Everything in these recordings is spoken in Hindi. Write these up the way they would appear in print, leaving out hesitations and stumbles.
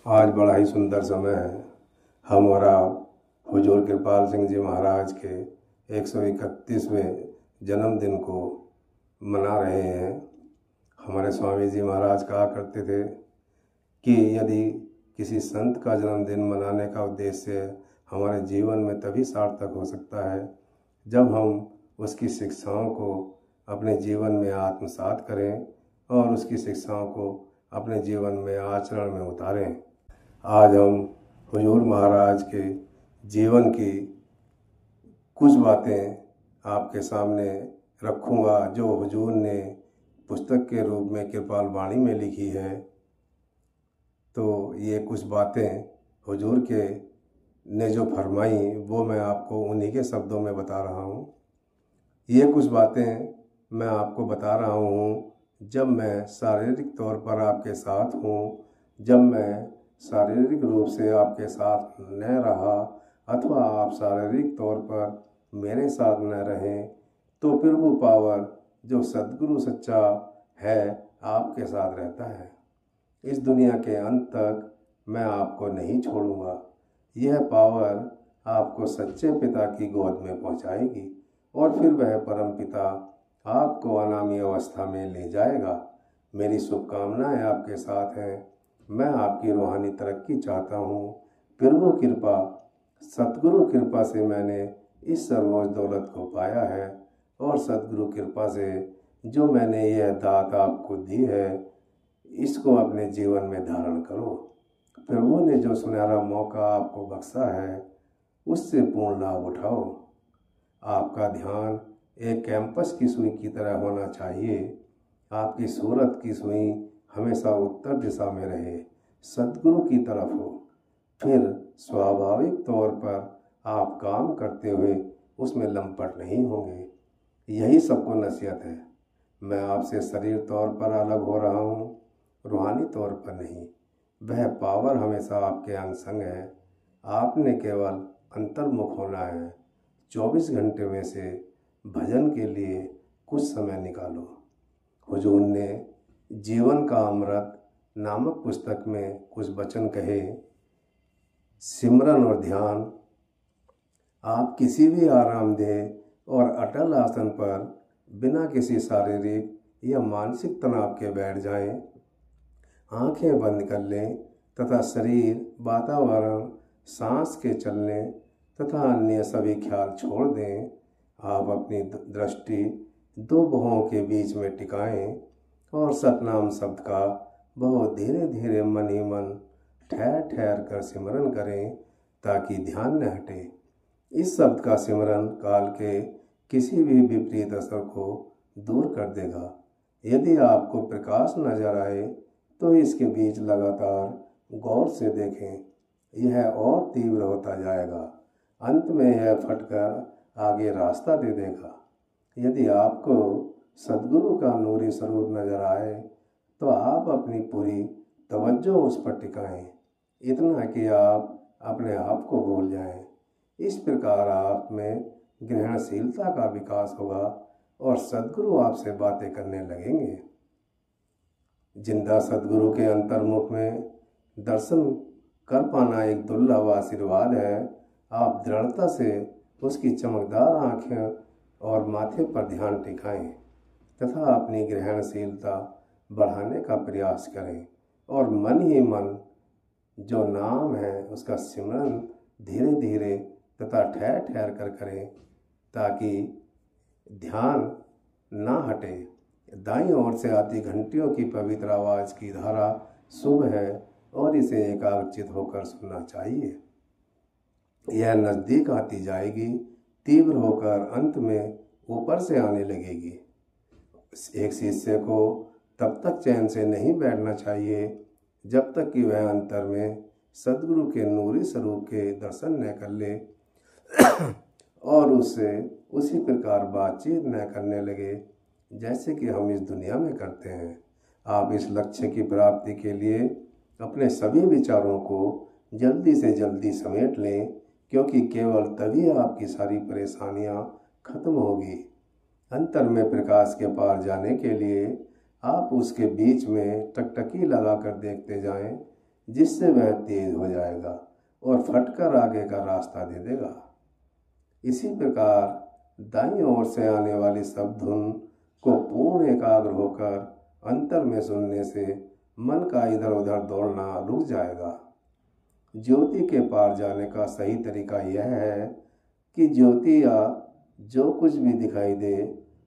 आज बड़ा ही सुंदर समय है। हम और आप हुजूर कृपाल सिंह जी महाराज के 131वें जन्मदिन को मना रहे हैं। हमारे स्वामी जी महाराज कहा करते थे कि यदि किसी संत का जन्मदिन मनाने का उद्देश्य हमारे जीवन में तभी सार्थक हो सकता है जब हम उसकी शिक्षाओं को अपने जीवन में आत्मसात करें और उसकी शिक्षाओं को अपने जीवन में आचरण में उतारें। आज हम हुजूर महाराज के जीवन की कुछ बातें आपके सामने रखूँगा जो हुजूर ने पुस्तक के रूप में कृपाल वाणी में लिखी है। तो ये कुछ बातें हुजूर के ने जो फरमाई वो मैं आपको उन्हीं के शब्दों में बता रहा हूँ। ये कुछ बातें मैं आपको बता रहा हूँ जब मैं शारीरिक तौर पर आपके साथ हूँ, जब मैं शारीरिक रूप से आपके साथ न रहा अथवा आप शारीरिक तौर पर मेरे साथ न रहें तो फिर वो पावर जो सद्गुरु सच्चा है आपके साथ रहता है। इस दुनिया के अंत तक मैं आपको नहीं छोड़ूंगा। यह पावर आपको सच्चे पिता की गोद में पहुंचाएगी और फिर वह परम पिता आपको अनामी अवस्था में ले जाएगा। मेरी शुभकामनाएं आपके साथ हैं। मैं आपकी रूहानी तरक्की चाहता हूँ। फिर वो कृपा सतगुरु कृपा से मैंने इस सर्वोच्च दौलत को पाया है और सतगुरु कृपा से जो मैंने यह दात आपको दी है इसको अपने जीवन में धारण करो। प्रभु ने जो सुनहरा मौका आपको बख्शा है उससे पूर्ण लाभ उठाओ। आपका ध्यान एक कैंपस की सुई की तरह होना चाहिए। आपकी सूरत की सुई हमेशा उत्तर दिशा में रहे, सद्गुरु की तरफ हो। फिर स्वाभाविक तौर पर आप काम करते हुए उसमें लंपट नहीं होंगे। यही सबको नसीहत है। मैं आपसे शरीर तौर पर अलग हो रहा हूँ, रूहानी तौर पर नहीं। वह पावर हमेशा आपके अंग संग है। आपने केवल अंतर्मुख होना है। 24 घंटे में से भजन के लिए कुछ समय निकालो। हुजूर ने जीवन का अमृत नामक पुस्तक में कुछ वचन कहे। सिमरन और ध्यान। आप किसी भी आरामदेह और अटल आसन पर बिना किसी शारीरिक या मानसिक तनाव के बैठ जाएं। आंखें बंद कर लें तथा शरीर, वातावरण, सांस के चलने तथा अन्य सभी ख्याल छोड़ दें। आप अपनी दृष्टि दो भुवों के बीच में टिकाएं और सतनाम शब्द का बहुत धीरे धीरे मन ही मन ठहर ठहर कर सिमरन करें ताकि ध्यान न हटे। इस शब्द का सिमरन काल के किसी भी विपरीत असर को दूर कर देगा। यदि आपको प्रकाश नजर आए तो इसके बीच लगातार गौर से देखें। यह और तीव्र होता जाएगा। अंत में यह फटकर आगे रास्ता दे देगा। यदि आपको सद्गुरु का नूरी स्वरूप नजर आए तो आप अपनी पूरी तवज्जो उस पर टिकाएं, इतना कि आप अपने आप को भूल जाएं। इस प्रकार आप में ग्रहणशीलता का विकास होगा और सद्गुरु आपसे बातें करने लगेंगे। जिंदा सद्गुरु के अंतर्मुख में दर्शन कर पाना एक दुर्लभ आशीर्वाद है। आप दृढ़ता से उसकी चमकदार आँखें और माथे पर ध्यान टिकाएं तथा अपनी ग्रहणशीलता बढ़ाने का प्रयास करें और मन ही मन जो नाम है उसका सिमरन धीरे धीरे तथा ठहर ठहर कर करें ताकि ध्यान ना हटे। दाईं ओर से आती घंटियों की पवित्र आवाज़ की धारा शुभ है और इसे एकाग्रचित होकर सुनना चाहिए। यह नज़दीक आती जाएगी, तीव्र होकर अंत में ऊपर से आने लगेगी। एक शिष्य को तब तक चैन से नहीं बैठना चाहिए जब तक कि वह अंतर में सद्गुरु के नूरी स्वरूप के दर्शन न कर ले और उससे उसी प्रकार बातचीत न करने लगे जैसे कि हम इस दुनिया में करते हैं। आप इस लक्ष्य की प्राप्ति के लिए अपने सभी विचारों को जल्दी से जल्दी समेट लें, क्योंकि केवल तभी आपकी सारी परेशानियां खत्म होगी। अंतर में प्रकाश के पार जाने के लिए आप उसके बीच में टकटकी लगाकर देखते जाएं। जिससे वह तेज हो जाएगा और फटकर आगे का रास्ता दे देगा। इसी प्रकार दाईं ओर से आने वाली सब धुन को पूर्ण एकाग्र होकर अंतर में सुनने से मन का इधर उधर दौड़ना रुक जाएगा। ज्योति के पार जाने का सही तरीका यह है कि ज्योति या जो कुछ भी दिखाई दे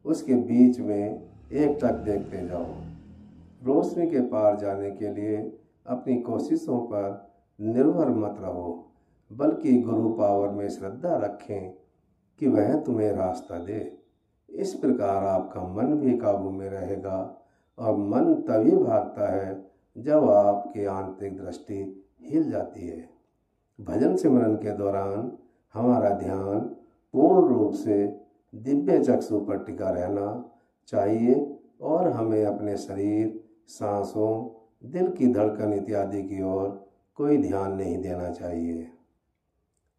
उसके बीच में एकटक देखते जाओ। रोशनी के पार जाने के लिए अपनी कोशिशों पर निर्भर मत रहो, बल्कि गुरु पावर में श्रद्धा रखें कि वह तुम्हें रास्ता दे। इस प्रकार आपका मन भी काबू में रहेगा और मन तभी भागता है जब आपकी आंतरिक दृष्टि हिल जाती है। भजन सिमरन के दौरान हमारा ध्यान पूर्ण रूप से दिव्य चक्षु पर टिका रहना चाहिए और हमें अपने शरीर, सांसों, दिल की धड़कन इत्यादि की ओर कोई ध्यान नहीं देना चाहिए।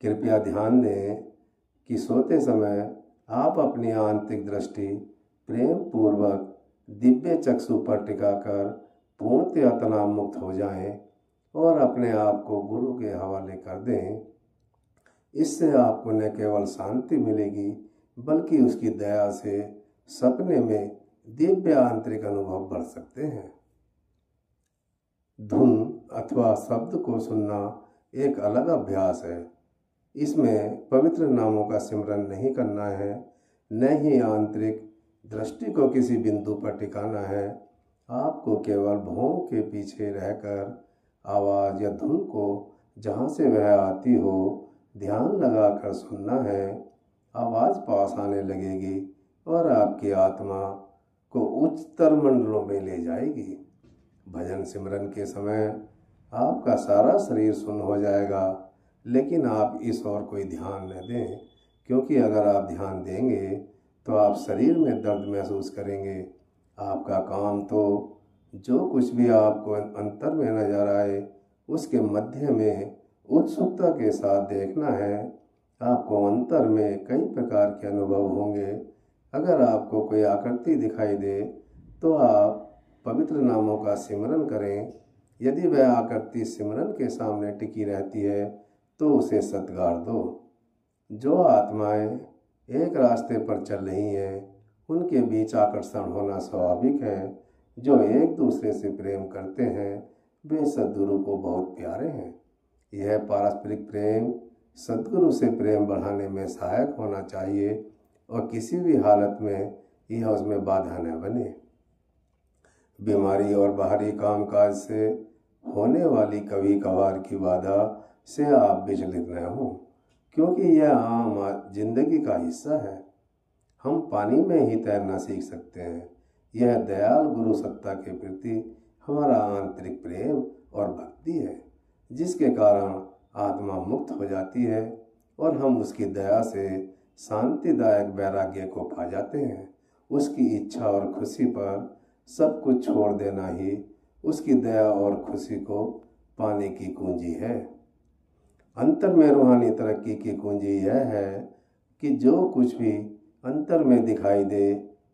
कृपया ध्यान दें कि सोते समय आप अपनी आंतरिक दृष्टि प्रेम पूर्वक दिव्य चक्षु पर टिकाकर पूर्णतया तनाव मुक्त हो जाएं और अपने आप को गुरु के हवाले कर दें। इससे आपको न केवल शांति मिलेगी बल्कि उसकी दया से सपने में दिव्य आंतरिक अनुभव बढ़ सकते हैं। धुन अथवा शब्द को सुनना एक अलग अभ्यास है। इसमें पवित्र नामों का सिमरन नहीं करना है, न ही आंतरिक दृष्टि को किसी बिंदु पर टिकाना है। आपको केवल भौं के पीछे रहकर आवाज़ या धुन को जहाँ से वह आती हो ध्यान लगाकर सुनना है। आवाज़ पास आने लगेगी और आपकी आत्मा को उच्चतर मंडलों में ले जाएगी। भजन सिमरन के समय आपका सारा शरीर सुन्न हो जाएगा, लेकिन आप इस ओर कोई ध्यान न दें, क्योंकि अगर आप ध्यान देंगे तो आप शरीर में दर्द महसूस करेंगे। आपका काम तो जो कुछ भी आपको अंतर में नजर आए उसके मध्य में उत्सुकता के साथ देखना है। आपको अंतर में कई प्रकार के अनुभव होंगे। अगर आपको कोई आकृति दिखाई दे तो आप पवित्र नामों का सिमरन करें। यदि वह आकृति सिमरन के सामने टिकी रहती है तो उसे सत्कार दो। जो आत्माएं एक रास्ते पर चल रही हैं उनके बीच आकर्षण होना स्वाभाविक है। जो एक दूसरे से प्रेम करते हैं वे सद्गुरु को बहुत प्यारे हैं। यह पारस्परिक प्रेम सद्गुरु से प्रेम बढ़ाने में सहायक होना चाहिए और किसी भी हालत में यह उसमें बाधा न बने। बीमारी और बाहरी कामकाज से होने वाली कभी कभार की बाधा से आप विचलित न हों, क्योंकि यह आम जिंदगी का हिस्सा है। हम पानी में ही तैरना सीख सकते हैं। यह दयाल गुरु सत्ता के प्रति हमारा आंतरिक प्रेम और भक्ति है, जिसके कारण आत्मा मुक्त हो जाती है और हम उसकी दया से शांतिदायक वैराग्य को पा जाते हैं। उसकी इच्छा और खुशी पर सब कुछ छोड़ देना ही उसकी दया और खुशी को पाने की कुंजी है। अंतर में रूहानी तरक्की की कुंजी यह है कि जो कुछ भी अंतर में दिखाई दे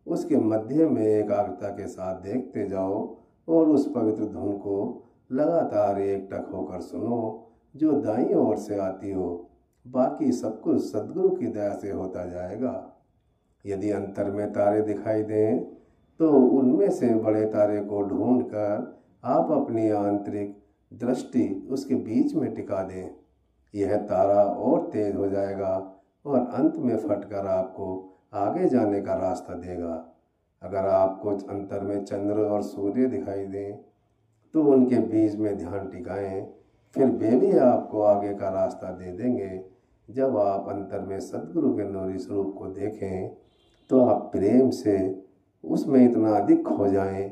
उसके मध्य में एकाग्रता के साथ देखते जाओ और उस पवित्र धुन को लगातार एकटक होकर सुनो जो दाईं ओर से आती हो। बाकी सब कुछ सद्गुरु की दया से होता जाएगा। यदि अंतर में तारे दिखाई दें तो उनमें से बड़े तारे को ढूंढकर आप अपनी आंतरिक दृष्टि उसके बीच में टिका दें। यह तारा और तेज हो जाएगा और अंत में फटकर आपको आगे जाने का रास्ता देगा। अगर आपको अंतर में चंद्र और सूर्य दिखाई दें तो उनके बीच में ध्यान टिकाएं, फिर वे भी आपको आगे का रास्ता दे देंगे। जब आप अंतर में सद्गुरु के नूरी स्वरूप को देखें तो आप प्रेम से उसमें इतना अधिक खो जाएं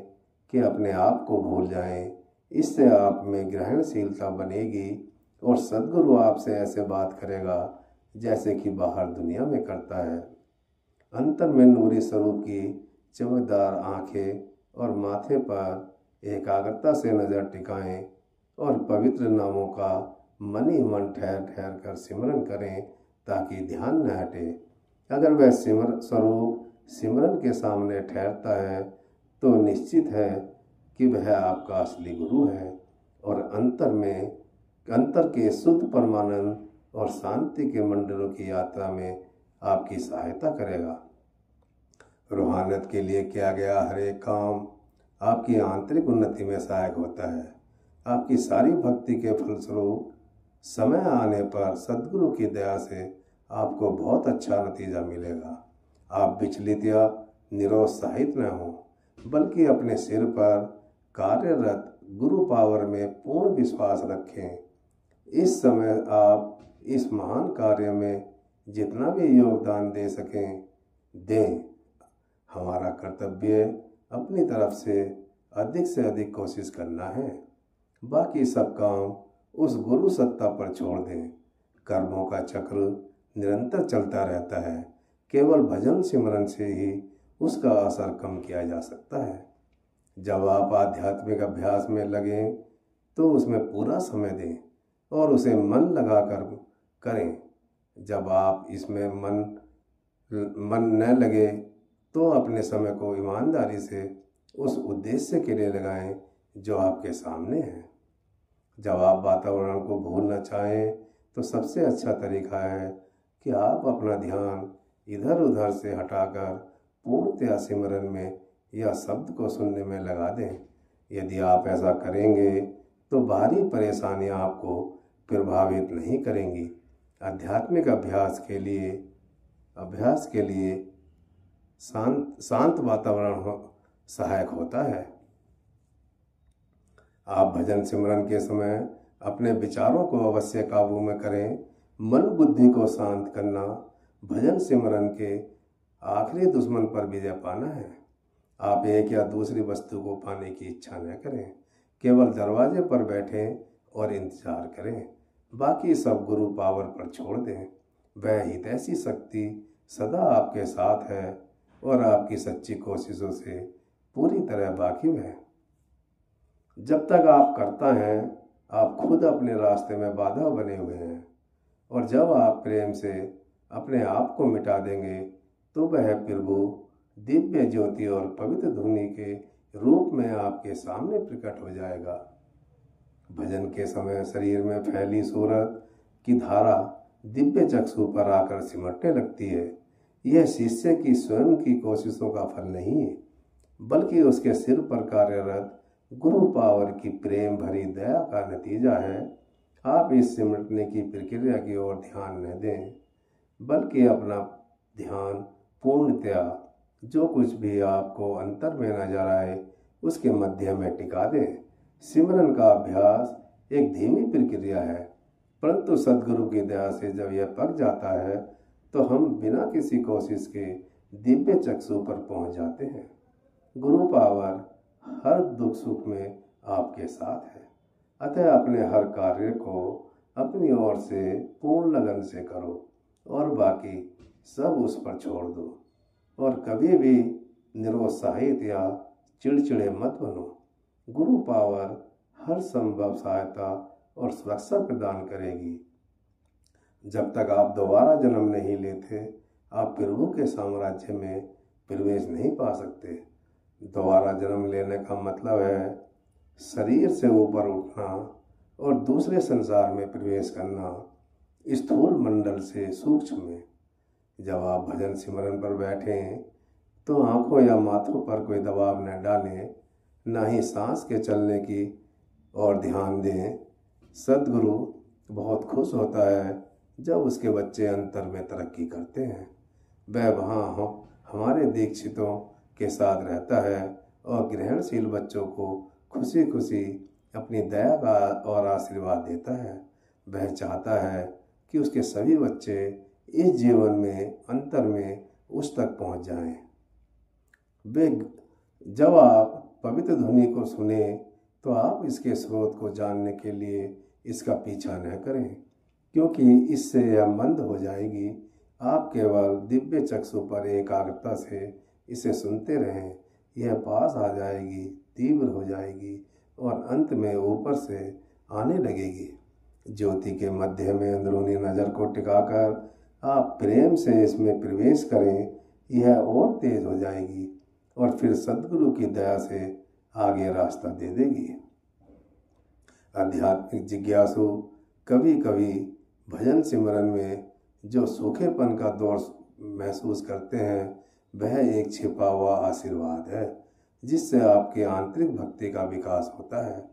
कि अपने आप को भूल जाएं। इससे आप में ग्रहणशीलता बनेगी और सद्गुरु आपसे ऐसे बात करेगा जैसे कि बाहर दुनिया में करता है। अंतर में नूरी स्वरूप की चमकदार आंखें और माथे पर एकाग्रता से नज़र टिकाएं और पवित्र नामों का मन ही मन ठहर ठहर कर सिमरन करें ताकि ध्यान न हटे। अगर वह स्वरूप सिमरन के सामने ठहरता है तो निश्चित है कि वह आपका असली गुरु है और अंतर के शुद्ध परमानंद और शांति के मंडलों की यात्रा में आपकी सहायता करेगा। रूहानियत के लिए किया गया हर एक काम आपकी आंतरिक उन्नति में सहायक होता है। आपकी सारी भक्ति के फलस्वरूप समय आने पर सद्गुरु की दया से आपको बहुत अच्छा नतीजा मिलेगा। आप विचलित या निरुत्साहित न हो, बल्कि अपने सिर पर कार्यरत गुरु पावर में पूर्ण विश्वास रखें। इस समय आप इस महान कार्य में जितना भी योगदान दे सकें दें। हमारा कर्तव्य अपनी तरफ से अधिक कोशिश करना है। बाकी सब काम उस गुरु सत्ता पर छोड़ दें। कर्मों का चक्र निरंतर चलता रहता है। केवल भजन सिमरन से ही उसका असर कम किया जा सकता है। जब आप आध्यात्मिक अभ्यास में लगें तो उसमें पूरा समय दें और उसे मन लगाकर करें। जब आप इसमें मन न लगे तो अपने समय को ईमानदारी से उस उद्देश्य के लिए लगाएं जो आपके सामने है। जब आप वातावरण को भूलना चाहें तो सबसे अच्छा तरीका है कि आप अपना ध्यान इधर उधर से हटाकर पूर्णतया सिमरन में या शब्द को सुनने में लगा दें। यदि आप ऐसा करेंगे तो बाहरी परेशानियां आपको प्रभावित नहीं करेंगी। आध्यात्मिक अभ्यास के लिए शांत वातावरण सहायक होता है। आप भजन सिमरन के समय अपने विचारों को अवश्य काबू में करें। मन बुद्धि को शांत करना भजन सिमरन के आखिरी दुश्मन पर विजय पाना है। आप एक या दूसरी वस्तु को पाने की इच्छा न करें। केवल दरवाजे पर बैठें और इंतजार करें। बाकी सब गुरु पावर पर छोड़ दें। वह हितैषी शक्ति सदा आपके साथ है और आपकी सच्ची कोशिशों से पूरी तरह वाकिफ है। जब तक आप करता हैं आप खुद अपने रास्ते में बाधा बने हुए हैं, और जब आप प्रेम से अपने आप को मिटा देंगे तो वह प्रभु दिव्य ज्योति और पवित्र धुनी के रूप में आपके सामने प्रकट हो जाएगा। भजन के समय शरीर में फैली सूरत की धारा दिव्य चक्षु पर आकर सिमटने लगती है। यह शिष्य की स्वयं की कोशिशों का फल नहीं है, बल्कि उसके सिर पर कार्यरत गुरु पावर की प्रेम भरी दया का नतीजा है। आप इस सिमटने की प्रक्रिया की ओर ध्यान न दें, बल्कि अपना ध्यान पूर्णतया जो कुछ भी आपको अंतर में नजर आए उसके मध्य में टिका दें। सिमरन का अभ्यास एक धीमी प्रक्रिया है, परंतु सद्गुरु की दया से जब यह पक जाता है तो हम बिना किसी कोशिश के दिव्य चक्षु पर पहुंच जाते हैं। गुरु पावर हर दुख सुख में आपके साथ है। अतः अपने हर कार्य को अपनी ओर से पूर्ण लगन से करो और बाकी सब उस पर छोड़ दो। और कभी भी निरुत्साहित या चिड़चिड़े मत बनो। गुरु पावर हर संभव सहायता और सुरक्षा प्रदान करेगी। जब तक आप दोबारा जन्म नहीं लेते आप प्रभु के साम्राज्य में प्रवेश नहीं पा सकते। दोबारा जन्म लेने का मतलब है शरीर से ऊपर उठना और दूसरे संसार में प्रवेश करना, स्थूल मंडल से सूक्ष्म में। जब आप भजन सिमरन पर बैठें तो आंखों या माथों पर कोई दबाव न डालें, न ही सांस के चलने की ओर ध्यान दें। सद्गुरु बहुत खुश होता है जब उसके बच्चे अंतर में तरक्की करते हैं। वह वहाँ हमारे दीक्षितों के साथ रहता है और ग्रहणशील बच्चों को खुशी खुशी अपनी दया का और आशीर्वाद देता है। वह चाहता है कि उसके सभी बच्चे इस जीवन में अंतर में उस तक पहुंच जाएं। जब आप पवित्र ध्वनि को सुने तो आप इसके स्रोत को जानने के लिए इसका पीछा न करें, क्योंकि इससे यह मंद हो जाएगी। आप केवल दिव्य चक्षु पर एकाग्रता से इसे सुनते रहें। यह पास आ जाएगी, तीव्र हो जाएगी और अंत में ऊपर से आने लगेगी। ज्योति के मध्य में अंदरूनी नज़र को टिकाकर आप प्रेम से इसमें प्रवेश करें। यह और तेज हो जाएगी और फिर सद्गुरु की दया से आगे रास्ता दे देगी। आध्यात्मिक जिज्ञासु कभी कभी भजन सिमरन में जो सूखेपन का दौर महसूस करते हैं, वह एक छिपा हुआ आशीर्वाद है जिससे आपकी आंतरिक भक्ति का विकास होता है।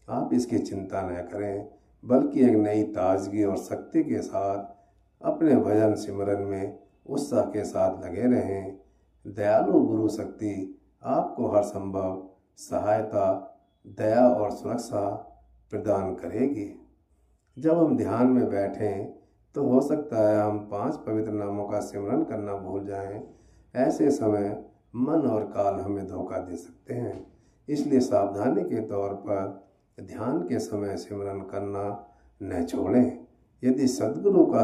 आप इसकी चिंता न करें, बल्कि एक नई ताजगी और शक्ति के साथ अपने भजन सिमरन में उत्साह के साथ लगे रहें। दयालु गुरु शक्ति आपको हर संभव सहायता, दया और सुरक्षा प्रदान करेगी। जब हम ध्यान में बैठें तो हो सकता है हम 5 पवित्र नामों का सिमरन करना भूल जाएं। ऐसे समय मन और काल हमें धोखा दे सकते हैं, इसलिए सावधानी के तौर पर ध्यान के समय सिमरन करना न छोड़ें। यदि सद्गुरु का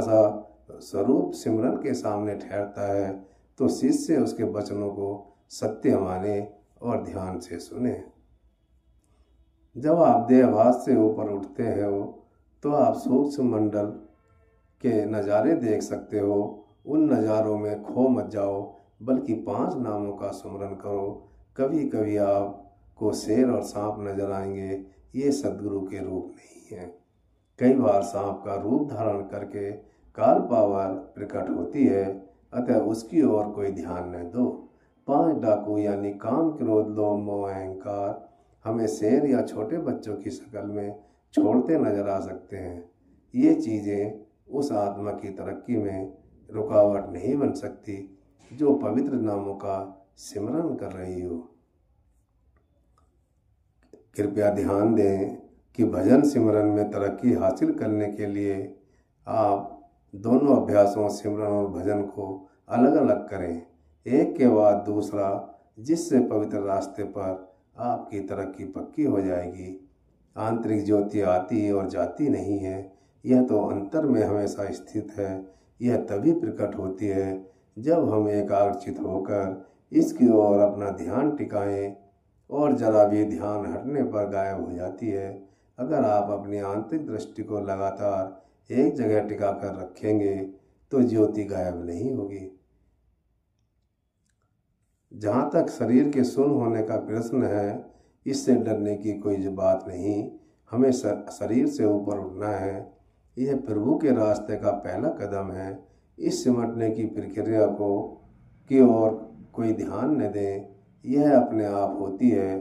स्वरूप सिमरन के सामने ठहरता है तो शिष्य उसके वचनों को सत्य माने और ध्यान से सुने। जब आप देहभास से ऊपर उठते हो तो आप सूक्ष्म मंडल के नज़ारे देख सकते हो। उन नज़ारों में खो मत जाओ, बल्कि 5 नामों का सुमरन करो। कभी कभी आपको शेर और सांप नजर आएंगे, ये सद्गुरु के रूप नहीं है। कई बार सांप का रूप धारण करके काल पावर प्रकट होती है, अतः उसकी ओर कोई ध्यान न दो। 5 डाकू यानी काम, क्रोध, लोभ, मोह, अहंकार हमें शेर या छोटे बच्चों की शक्ल में छोड़ते नजर आ सकते हैं। ये चीज़ें उस आत्मा की तरक्की में रुकावट नहीं बन सकती जो पवित्र नामों का सिमरन कर रही हो। कृपया ध्यान दें कि भजन सिमरन में तरक्की हासिल करने के लिए आप दोनों अभ्यासों सिमरन और भजन को अलग अलग करें, एक के बाद दूसरा, जिससे पवित्र रास्ते पर आपकी तरक्की पक्की हो जाएगी। आंतरिक ज्योति आती और जाती नहीं है, यह तो अंतर में हमेशा स्थित है। यह तभी प्रकट होती है जब हम एकाग्रचित होकर इसकी ओर अपना ध्यान टिकाएं, और जरा भी ध्यान हटने पर गायब हो जाती है। अगर आप अपनी आंतरिक दृष्टि को लगातार एक जगह टिका कर रखेंगे तो ज्योति गायब नहीं होगी। जहाँ तक शरीर के शून्य होने का प्रश्न है, इससे डरने की कोई बात नहीं। हमें शरीर से ऊपर उठना है। यह प्रभु के रास्ते का पहला कदम है। इस सिमटने की प्रक्रिया की ओर कोई ध्यान न दें, यह अपने आप होती है।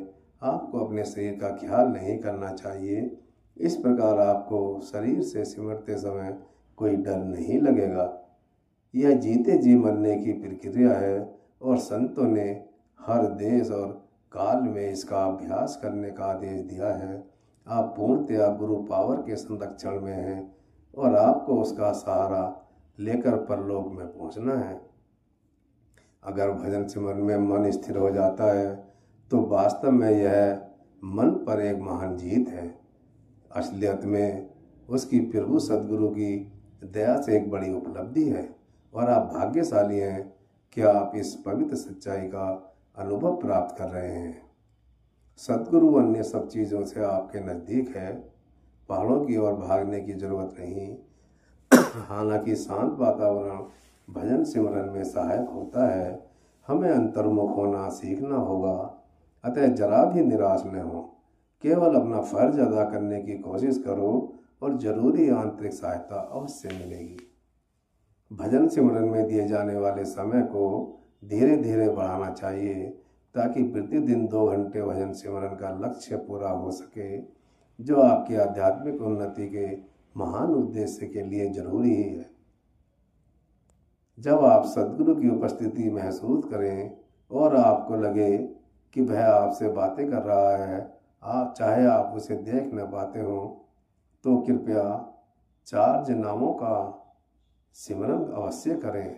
आपको अपने शरीर का ख्याल नहीं करना चाहिए। इस प्रकार आपको शरीर से सिमटते समय कोई डर नहीं लगेगा। यह जीते जी मरने की प्रक्रिया है और संतों ने हर देश और काल में इसका अभ्यास करने का आदेश दिया है। आप पूर्णतया गुरु पावर के संरक्षण में हैं और आपको उसका सहारा लेकर परलोक में पहुंचना है। अगर भजन सिमरन में मन स्थिर हो जाता है तो वास्तव में यह मन पर एक महान जीत है। असलियत में उसकी प्रभु सद्गुरु की दया से एक बड़ी उपलब्धि है और आप भाग्यशाली हैं कि आप इस पवित्र सच्चाई का अनुभव प्राप्त कर रहे हैं। सद्गुरु अन्य सब चीज़ों से आपके नज़दीक है। पहाड़ों की ओर भागने की जरूरत नहीं। हालांकि शांत वातावरण भजन सिमरन में सहायक होता है। हमें अंतर्मुख होना सीखना होगा, अतः जरा भी निराश न हो। केवल अपना फर्ज अदा करने की कोशिश करो और जरूरी आंतरिक सहायता अवश्य मिलेगी। भजन सिमरन में दिए जाने वाले समय को धीरे धीरे बढ़ाना चाहिए ताकि प्रतिदिन 2 घंटे भजन सिमरन का लक्ष्य पूरा हो सके, जो आपकी आध्यात्मिक उन्नति के महान उद्देश्य के लिए जरूरी है। जब आप सद्गुरु की उपस्थिति महसूस करें और आपको लगे कि वह आपसे बातें कर रहा है, चाहे आप उसे देख न पाते हो, तो कृपया 4 नामों का सिमरन अवश्य करें।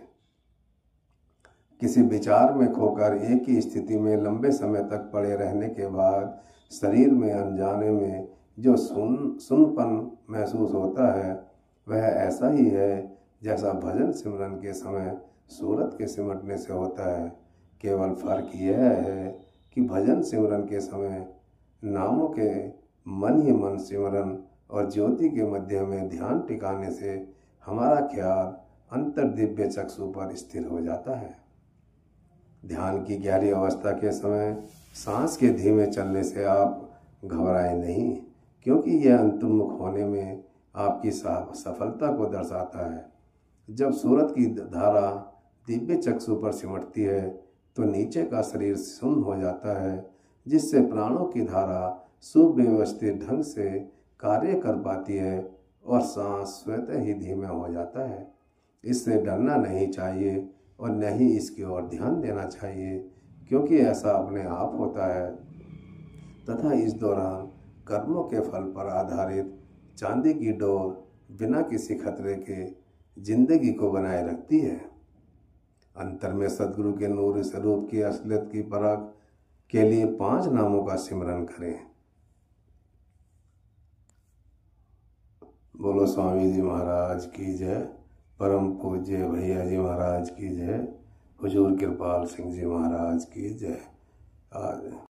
किसी विचार में खोकर एक ही स्थिति में लंबे समय तक पड़े रहने के बाद शरीर में अनजाने में जो सुनपन महसूस होता है, वह ऐसा ही है जैसा भजन सिमरन के समय सूरत के सिमटने से होता है। केवल फर्क यह है कि भजन सिमरन के समय नामों के मन ही मन सिमरन और ज्योति के मध्य में ध्यान टिकाने से हमारा ख्याल अंतर दिव्य चक्षु पर स्थिर हो जाता है। ध्यान की गहरी अवस्था के समय सांस के धीमे चलने से आप घबराएं नहीं, क्योंकि यह अंतर्मुख होने में आपकी सफलता को दर्शाता है। जब सूरत की धारा दिव्य चक्षु पर सिमटती है तो नीचे का शरीर शून्य हो जाता है, जिससे प्राणों की धारा सुव्यवस्थित ढंग से कार्य कर पाती है और सांस स्वतः ही धीमा हो जाता है। इससे डरना नहीं चाहिए और न ही इसकी ओर ध्यान देना चाहिए, क्योंकि ऐसा अपने आप होता है तथा इस दौरान कर्मों के फल पर आधारित चांदी की डोर बिना किसी खतरे के जिंदगी को बनाए रखती है। अंतर में सदगुरु के नूर स्वरूप की असलियत की परख के लिए 5 नामों का सिमरन करें। बोलो स्वामी जी महाराज की जय, परम पूज्य भैया जी महाराज की जय, हुजूर कृपाल सिंह जी महाराज की जय। आज